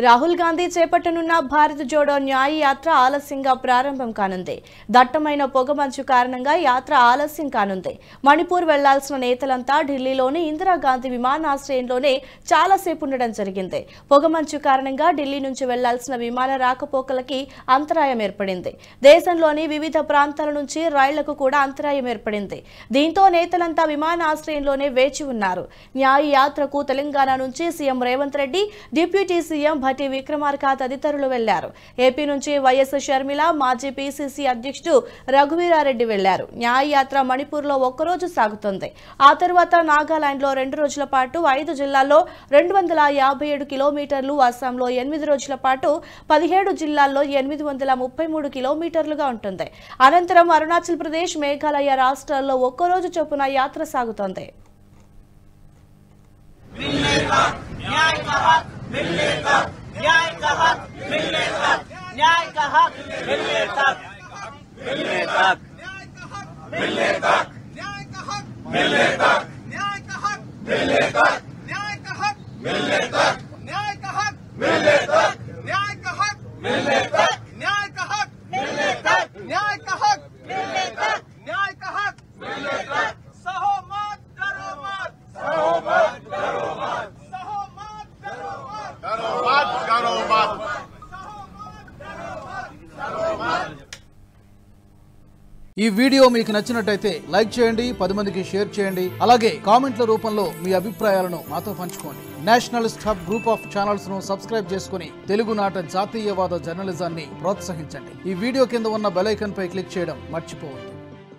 రాహుల్ గాంధీ చేపట్టనున్న భారత్ జోడో న్యాయ యాత్ర ఆలస్యంగా ప్రారంభం కానుంది. దట్టమైన పొగమంచు కారణంగా యాత్ర ఆలస్యం కానుంది. మణిపూర్ వెళ్లాల్సిన నేతలంతా ఢిల్లీలోని ఇందిరాగాంధీ విమానాశ్రయంలోనే చాలాసేపు ఉండడం జరిగింది. పొగమంచు కారణంగా ఢిల్లీ నుంచి వెళ్లాల్సిన విమాన రాకపోకలకి అంతరాయం ఏర్పడింది. దేశంలోని వివిధ ప్రాంతాల నుంచి రైళ్లకు కూడా అంతరాయం ఏర్పడింది. దీంతో నేతలంతా విమానాశ్రయంలోనే వేచి ఉన్నారు. న్యాయ యాత్రకు తెలంగాణ నుంచి CM Revanth Reddy, deputy CM Bhatti Vikramarka తదితరులు వెళ్లారు. ఏపీ నుంచి వైఎస్ షర్మిల, మాజీ పీసీసీ అధ్యక్షుడు రఘువీరారెడ్డి వెళ్లారు. న్యాయ యాత్ర మణిపూర్లో ఒక్కరోజు సాగుతుంది. ఆ తర్వాత నాగాలాండ్లో 2 రోజుల పాటు 5 జిల్లాల్లో 257 కిలోమీటర్లు, అస్సాంలో 8 రోజుల పాటు 17 జిల్లాల్లో 833 కిలోమీటర్లుగా ఉంటుంది. అనంతరం అరుణాచల్ ప్రదేశ్, మేఘాలయ రాష్ట్రాల్లో ఒక్కరోజు చొప్పున యాత్ర సాగుతోంది. मिलने तक न्याय का हक मिलने तक न्याय का हक मिलने तक मिलने तक मिलने तक न्याय का हक मिलने तक न्याय का हक मिलने तक न्याय का हक मिलने तक न्याय का हक मिलने तक न्याय का हक मिलने तक न्याय का हक मिलने तक न्याय का हक मिलने तक न्याय का हक मिलने तक सहो मत डरो मत सहो मत डरो मत ఈ వీడియో మీకు నచ్చినట్టయితే లైక్ చేయండి, 10 మందికి షేర్ చేయండి. అలాగే కామెంట్ల రూపంలో మీ అభిప్రాయాలను మాతో పంచుకోండి. Nationalist hub group of channels ను సబ్స్క్రైబ్ చేసుకుని తెలుగునాట జాతీయవాద జర్నలిజాన్ని ప్రోత్సహించండి. ఈ వీడియో కింద ఉన్న బెల్ ఐకాన్ పై క్లిక్ చేయడం మర్చిపోవద్దు.